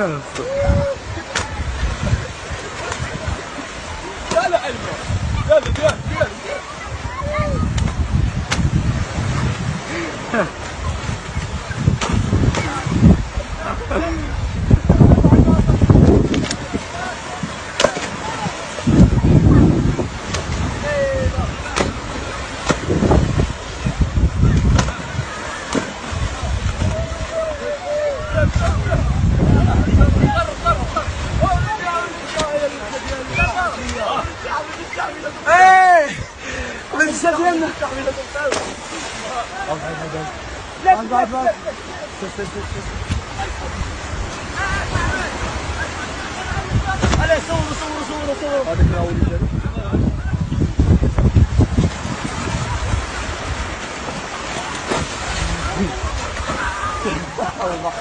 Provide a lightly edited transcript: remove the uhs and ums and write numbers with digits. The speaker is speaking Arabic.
يلا حلوة. يلا يلا يلا. عليه صوروا صوروا صوروا صوروا. هذا كراول الجري. الله.